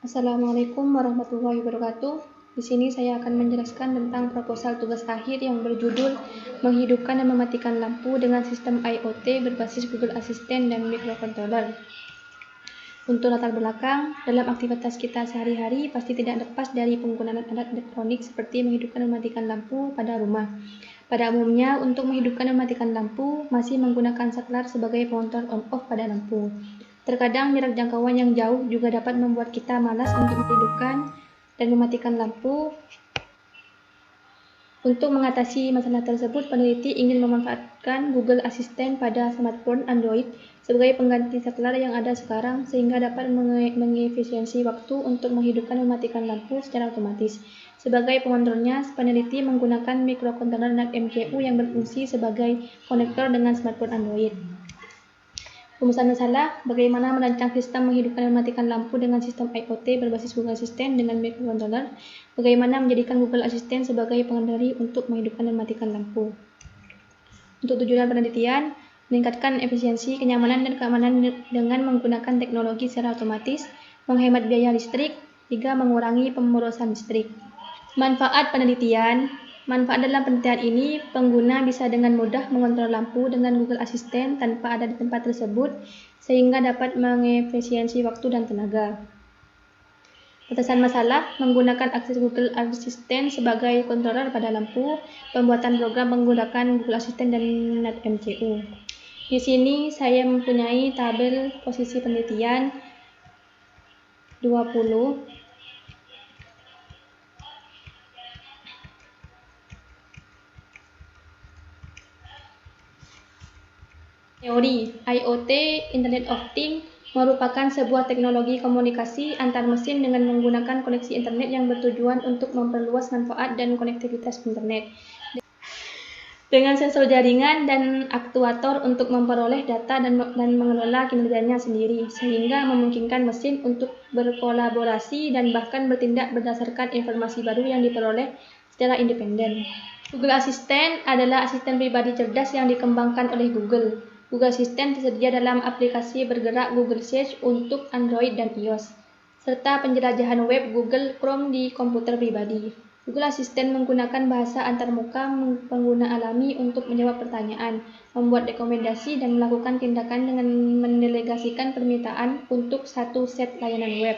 Assalamualaikum warahmatullahi wabarakatuh. Di sini saya akan menjelaskan tentang proposal tugas akhir yang berjudul menghidupkan dan mematikan lampu dengan sistem IoT berbasis Google Assistant dan microcontroller. Untuk latar belakang, dalam aktivitas kita sehari-hari pasti tidak lepas dari penggunaan alat elektronik seperti menghidupkan dan mematikan lampu pada rumah. Pada umumnya, untuk menghidupkan dan mematikan lampu masih menggunakan saklar sebagai pengontrol on-off pada lampu. Terkadang jarak jangkauan yang jauh juga dapat membuat kita malas untuk menghidupkan dan mematikan lampu. Untuk mengatasi masalah tersebut, peneliti ingin memanfaatkan Google Assistant pada smartphone Android sebagai pengganti saklar yang ada sekarang, sehingga dapat mengefisiensi waktu untuk menghidupkan dan mematikan lampu secara otomatis. Sebagai pengontrolnya, peneliti menggunakan microcontroller NAT-MCU yang berfungsi sebagai konektor dengan smartphone Android. Rumusan masalah: bagaimana merancang sistem menghidupkan dan mematikan lampu dengan sistem IoT berbasis Google Assistant dengan microcontroller. Bagaimana menjadikan Google Assistant sebagai pengendali untuk menghidupkan dan mematikan lampu. Untuk tujuan penelitian: meningkatkan efisiensi, kenyamanan, dan keamanan dengan menggunakan teknologi secara otomatis, menghemat biaya listrik, 3. mengurangi pemborosan listrik. Manfaat penelitian: manfaat dalam penelitian ini, pengguna bisa dengan mudah mengontrol lampu dengan Google Assistant tanpa ada di tempat tersebut, sehingga dapat mengefisiensi waktu dan tenaga. Batasan masalah: menggunakan akses Google Assistant sebagai controller pada lampu, pembuatan program menggunakan Google Assistant dan NAT-MCU. Di sini saya mempunyai tabel posisi penelitian 20. Teori IoT Internet of Things merupakan sebuah teknologi komunikasi antar mesin dengan menggunakan koneksi internet yang bertujuan untuk memperluas manfaat dan konektivitas internet. Dengan sensor jaringan dan aktuator untuk memperoleh data dan mengelola kinerjanya sendiri, sehingga memungkinkan mesin untuk berkolaborasi dan bahkan bertindak berdasarkan informasi baru yang diperoleh secara independen. Google Assistant adalah asisten pribadi cerdas yang dikembangkan oleh Google. Google Assistant tersedia dalam aplikasi bergerak Google Search untuk Android dan iOS, serta penjelajahan web Google Chrome di komputer pribadi. Google Assistant menggunakan bahasa antarmuka pengguna alami untuk menjawab pertanyaan, membuat rekomendasi, dan melakukan tindakan dengan mendelegasikan permintaan untuk satu set layanan web.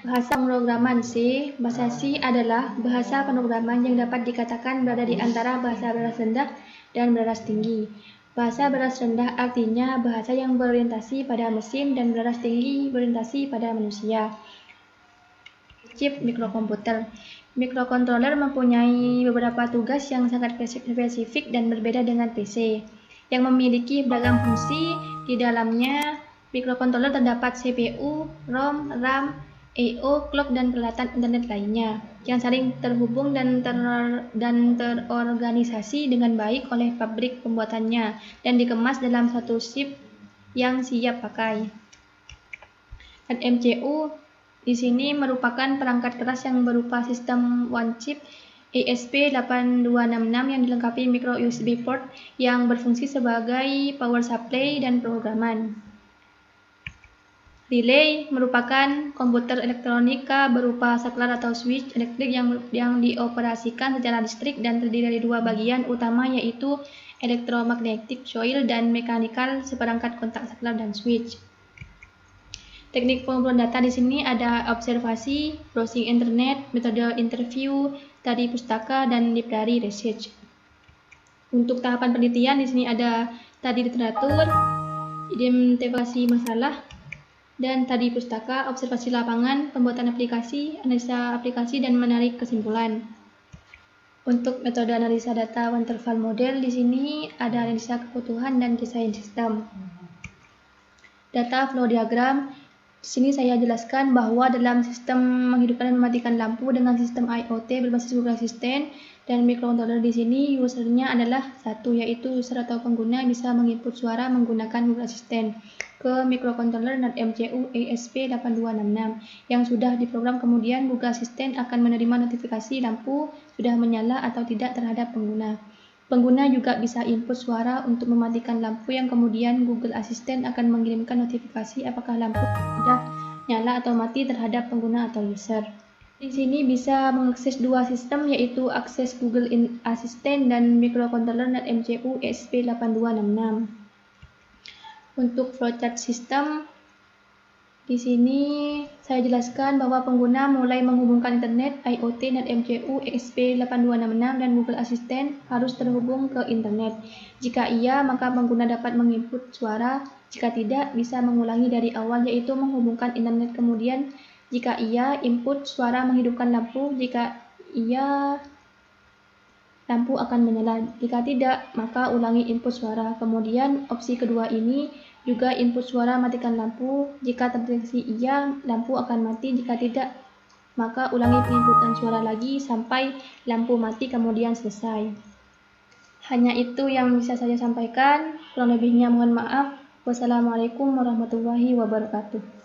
Bahasa pemrograman C. Bahasa C adalah bahasa pemrograman yang dapat dikatakan berada di antara bahasa beras rendah dan beras tinggi. Bahasa beras rendah artinya bahasa yang berorientasi pada mesin dan beras tinggi berorientasi pada manusia. Chip mikrokomputer. Microcontroller mempunyai beberapa tugas yang sangat spesifik dan berbeda dengan PC, yang memiliki beragam fungsi. Di dalamnya, microcontroller terdapat CPU, ROM, RAM, I/O, clock, dan peralatan internet lainnya yang saling terhubung dan terorganisasi dengan baik oleh pabrik pembuatannya dan dikemas dalam satu chip yang siap pakai. NAT-MCU di sini merupakan perangkat keras yang berupa sistem one chip ESP8266 yang dilengkapi micro USB port yang berfungsi sebagai power supply dan pemrograman. Relay merupakan komputer elektronika berupa saklar atau switch elektrik yang dioperasikan secara listrik dan terdiri dari dua bagian utama, yaitu electromagnetic coil dan mechanical seperangkat kontak saklar dan switch. Teknik pengumpulan data di sini ada observasi, browsing internet, metode interview, tadi pustaka, dan library research. Untuk tahapan penelitian di sini ada tadi literatur, identifikasi masalah, dan tadi pustaka, observasi lapangan, pembuatan aplikasi, analisa aplikasi, dan menarik kesimpulan. Untuk metode analisa data waterfall model di sini ada analisa kebutuhan dan desain sistem. Data flow diagram. Di sini saya jelaskan bahwa dalam sistem menghidupkan dan mematikan lampu dengan sistem IoT berbasis Google Assistant dan microcontroller di sini usernya adalah satu, yaitu user atau pengguna bisa menginput suara menggunakan Google Assistant ke microcontroller NAT-MCU ESP8266 yang sudah diprogram. Kemudian Google Assistant akan menerima notifikasi lampu sudah menyala atau tidak terhadap pengguna. Pengguna juga bisa input suara untuk mematikan lampu yang kemudian Google Assistant akan mengirimkan notifikasi apakah lampu sudah nyala atau mati terhadap pengguna atau user. Di sini bisa mengakses dua sistem, yaitu akses Google Assistant dan microcontroller NetMCU ESP8266. Untuk flowchart sistem, di sini saya jelaskan bahwa pengguna mulai menghubungkan internet, IoT, NetMCU, ESP8266, dan Google Assistant harus terhubung ke internet. Jika iya, maka pengguna dapat menginput suara. Jika tidak, bisa mengulangi dari awal, yaitu menghubungkan internet. Kemudian, jika iya, input suara menghidupkan lampu. Jika iya, lampu akan menyala. Jika tidak, maka ulangi input suara. Kemudian, opsi kedua ini juga input suara matikan lampu. Jika terdeteksi iya, lampu akan mati. Jika tidak, maka ulangi penginputan suara lagi sampai lampu mati, kemudian selesai. Hanya itu yang bisa saya sampaikan. Kurang lebihnya mohon maaf. Wassalamualaikum warahmatullahi wabarakatuh.